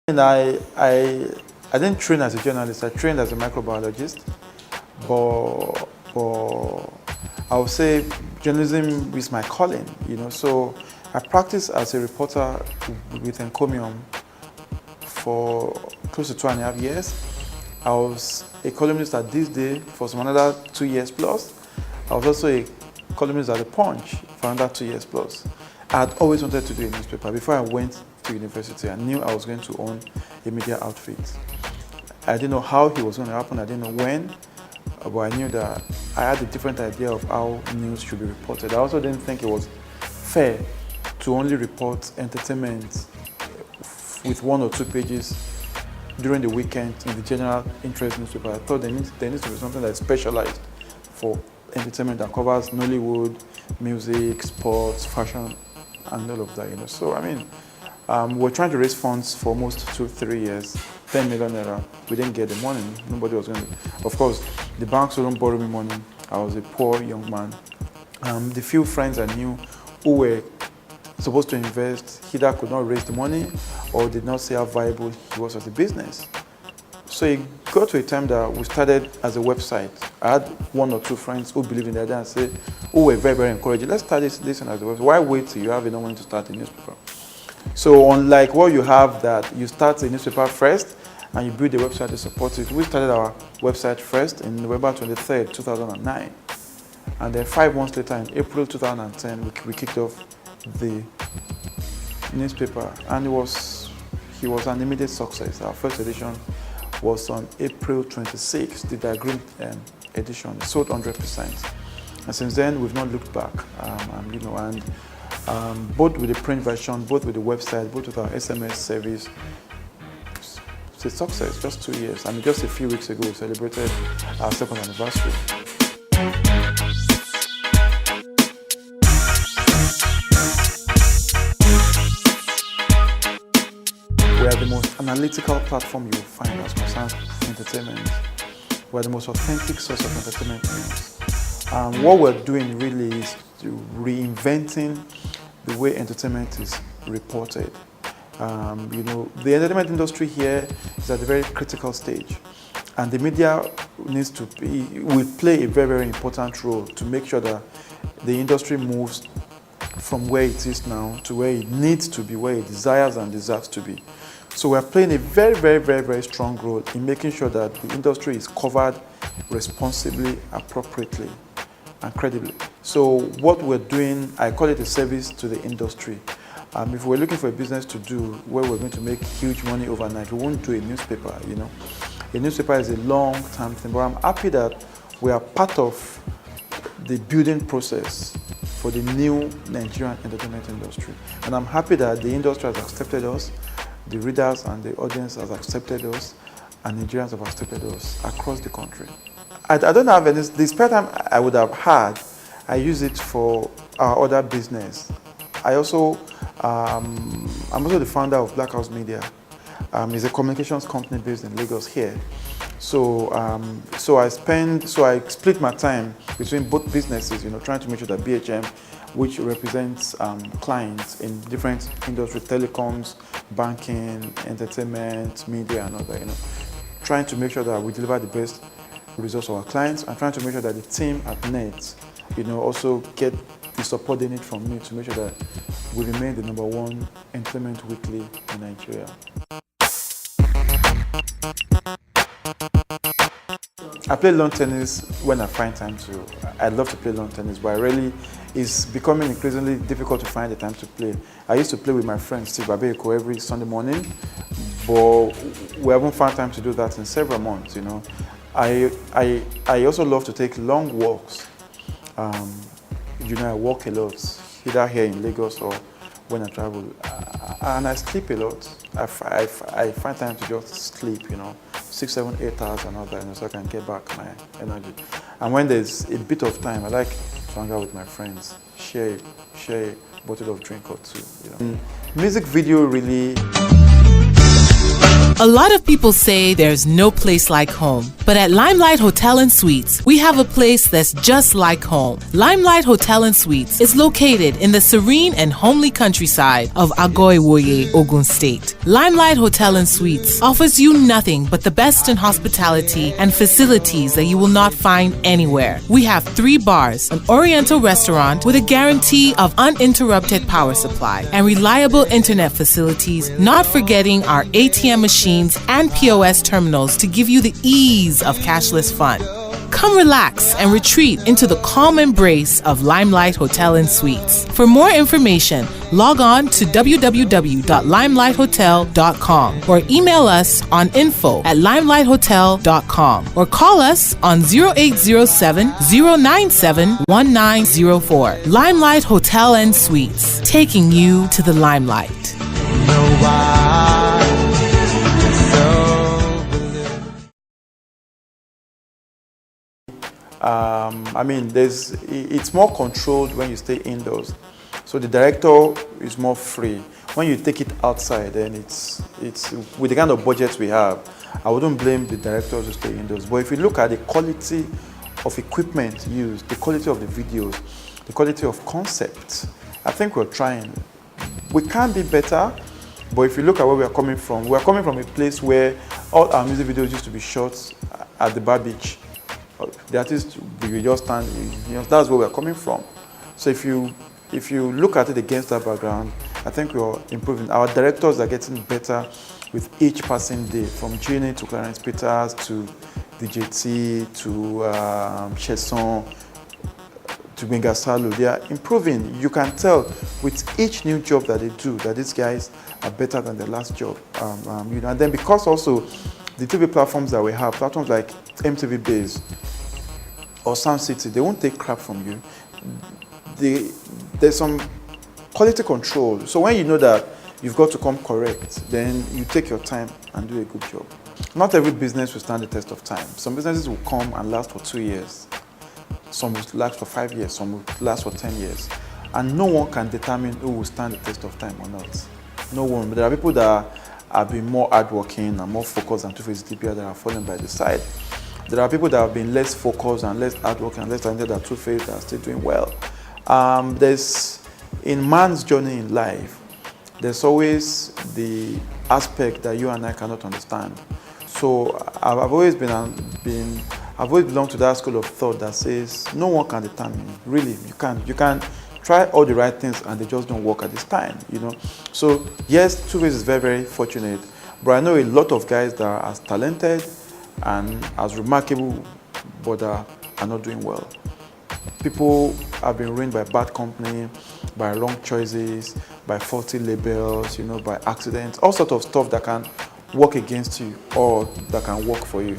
And I didn't train as a journalist. I trained as a microbiologist, but I would say journalism is my calling. So I practiced as a reporter with Encomium for close to 2.5 years. I was a columnist at This Day for some another 2 years plus. I was also a columnist at The Punch for another 2 years plus. I had always wanted to do a newspaper. Before I went to university, I knew I was going to own a media outfit. I didn't know how it was going to happen. I didn't know when, but I knew that I had a different idea of how news should be reported. I also didn't think it was fair to only report entertainment with 1 or 2 pages during the weekend in the general interest newspaper. I thought there needs to be something that's specialized for entertainment that covers Nollywood, music, sports, fashion, and all of that. So we're trying to raise funds for almost 2-3 years, 10 million naira. We didn't get the money. Nobody was going to. Of course, the banks wouldn't borrow me money. I was a poor young man. The few friends I knew who were supposed to invest either could not raise the money or did not see how viable it was as a business. So it got to a time that we started as a website. I had 1 or 2 friends who believed in the idea and said, who were very, very encouraging. Let's start this as a website. Why wait till you have enough money to start a newspaper? So unlike what you have that you start a newspaper first and you build a website to support it, we started our website first in November 23rd, 2009. And then 5 months later, in April 2010, we kicked off the newspaper, and it was an immediate success. Our first edition was on April 26th, the Diagram edition. It sold 100%. And since then, we've not looked back. Both with the print version, both with the website, both with our SMS service, it's a success. Just 2 years. Just a few weeks ago, we celebrated our 2nd anniversary. We are the most analytical platform you will find as concerns entertainment. We are the most authentic source of entertainment news. What we're doing really is reinventing the way entertainment is reported. The entertainment industry here is at a very critical stage, and the media will play a very, very important role to make sure that the industry moves from where it is now to where it needs to be, where it desires and deserves to be. So we're playing a very, very, very, very strong role in making sure that the industry is covered responsibly, appropriately, and credibly. So what we're doing, I call it a service to the industry. If we're looking for a business to do where we're going to make huge money overnight, we won't do a newspaper. A newspaper is a long-term thing, but I'm happy that we are part of the building process for the new Nigerian entertainment industry. And I'm happy that the industry has accepted us, the readers and the audience has accepted us, and Nigerians have accepted us across the country. I don't have any, the spare time I would have had, I use it for our other business. I'm also the founder of Black House Media. It's a communications company based in Lagos here. So I split my time between both businesses, trying to make sure that BHM, which represents clients in different industries, telecoms, banking, entertainment, media, and all that, trying to make sure that we deliver the best results for our clients, and trying to make sure that the team at NET, also get the support they need from me to make sure that we remain the #1 entertainment weekly in Nigeria. I play lawn tennis when I find time to. I love to play lawn tennis, but it's becoming increasingly difficult to find the time to play. I used to play with my friend Steve Abeko every Sunday morning, but we haven't found time to do that in several months. I also love to take long walks. I walk a lot, either here in Lagos or when I travel, and I sleep a lot. I find time to just sleep, 6, 7, 8 hours and all that, so I can get back my energy. And when there's a bit of time, I like to hang out with my friends, share a bottle of drink or two. Music video really A lot of people say there's no place like home, but at Limelight Hotel and Suites, we have a place that's just like home. Limelight Hotel and Suites is located in the serene and homely countryside of Agoiwoye, Ogun State. Limelight Hotel and Suites offers you nothing but the best in hospitality and facilities that you will not find anywhere. We have 3 bars, an oriental restaurant with a guarantee of uninterrupted power supply, and reliable internet facilities, not forgetting our ATM machines and POS terminals to give you the ease of cashless fun. Come relax and retreat into the calm embrace of Limelight Hotel and Suites. For more information, log on to www.limelight.hotel.com or email us on info@limelight.hotel.com or call us on 0807 097 1904. Limelight Hotel and Suites, taking you to the limelight. I mean, it's more controlled when you stay indoors. So the director is more free. When you take it outside, then it's with the kind of budgets we have, I wouldn't blame the directors to stay indoors. But if you look at the quality of equipment used, the quality of the videos, the quality of concepts, I think we're trying. We can be better, but if you look at where we're coming from a place where all our music videos used to be shot at the bar beach. The artists will just stand, that's where we're coming from. So if you look at it against that background, I think we're improving. Our directors are getting better with each passing day, from Jenny to Clarence Peters to DJ T to Chesson to Benga Salo. They are improving. You can tell with each new job that they do that these guys are better than their last job. And then because also the TV platforms that we have, platforms like MTV Base or Sound City, they won't take crap from you. There's some quality control. So when you know that you've got to come correct, then you take your time and do a good job. Not every business will stand the test of time. Some businesses will come and last for 2 years. Some will last for 5 years. Some will last for 10 years. And no one can determine who will stand the test of time or not. No one. But there are people that have been more hardworking and more focused than Two-Face DPR that are falling by the side. There are people that have been less focused and less hardworking and less talented than Two-Face that are still doing well. In man's journey in life, there's always the aspect that you and I cannot understand. So I've always belonged to that school of thought that says no one can determine. Really, you can try all the right things and they just don't work at this time, So yes, Two-Face is very, very fortunate, but I know a lot of guys that are as talented and as remarkable, but are not doing well. People have been ruined by bad company, by wrong choices, by faulty labels, by accidents, all sorts of stuff that can work against you or that can work for you.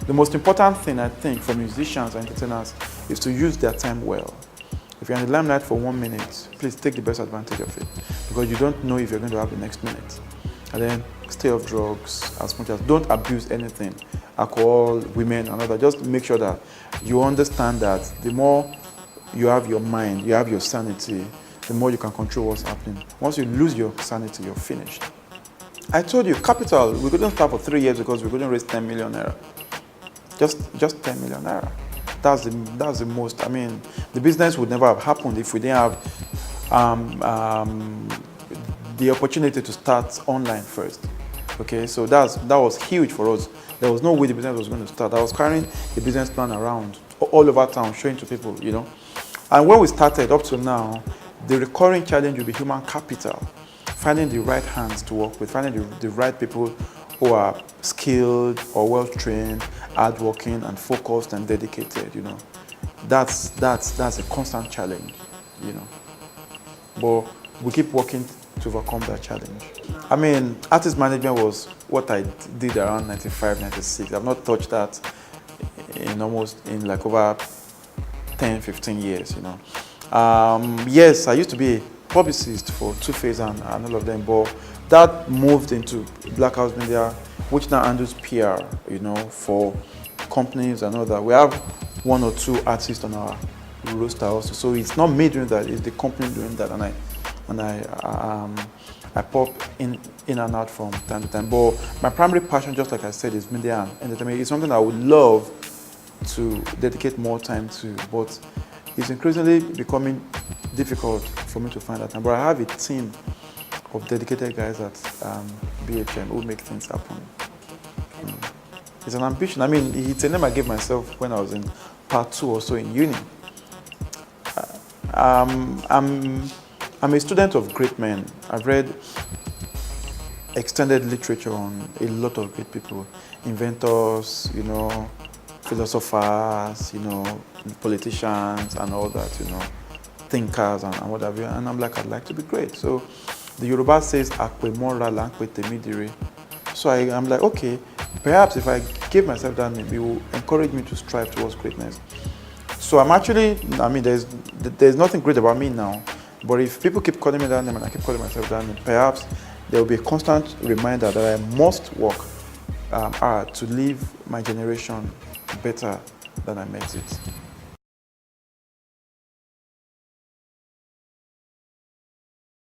The most important thing, I think, for musicians and entertainers is to use their time well. If you're in the limelight for 1 minute, please take the best advantage of it, because you don't know if you're going to have the next minute. And then stay off drugs as much as, don't abuse anything, alcohol, women, and other. Just make sure that you understand that the more you have your mind, you have your sanity, the more you can control what's happening. Once you lose your sanity, you're finished. I told you, capital, we couldn't start for 3 years because we couldn't raise 10 million naira. Just 10 million naira. That's the most. I mean, the business would never have happened if we didn't have the opportunity to start online first. Okay, so that was huge for us. There was no way the business was going to start. I was carrying the business plan around all over town, showing to people, And when we started up to now, the recurring challenge will be human capital, finding the right hands to work with, finding the right people who are skilled or well-trained, hardworking and focused and dedicated, That's a constant challenge, But we keep working to overcome that challenge. I mean, artist management was what I did around 95, 96. I've not touched that in over 10, 15 years, Yes, I used to be a publicist for Two-Face and all of them, but that moved into Black House Media, which now handles PR, for companies and all that. We have 1 or 2 artists on our roster also, so it's not me doing that; it's the company doing that, and I pop in and out from time to time. But my primary passion, just like I said, is media and entertainment. It's something I would love to dedicate more time to, but it's increasingly becoming difficult for me to find that time. But I have a team of dedicated guys at BHM who make things happen. It's an ambition. I mean, it's a name I gave myself when I was in part 2 or so in uni. I'm a student of great men. I've read extended literature on a lot of great people, inventors, philosophers, politicians and all that, thinkers and what have you. And I'm like, I'd like to be great. So the Yoruba says, "Akwe mora la nkwe temidire." So I'm like, okay, perhaps if I give myself that name, it will encourage me to strive towards greatness. So I'm actually, there's nothing great about me now, but if people keep calling me that name and I keep calling myself that name, perhaps there will be a constant reminder that I must work hard to leave my generation better than I met it.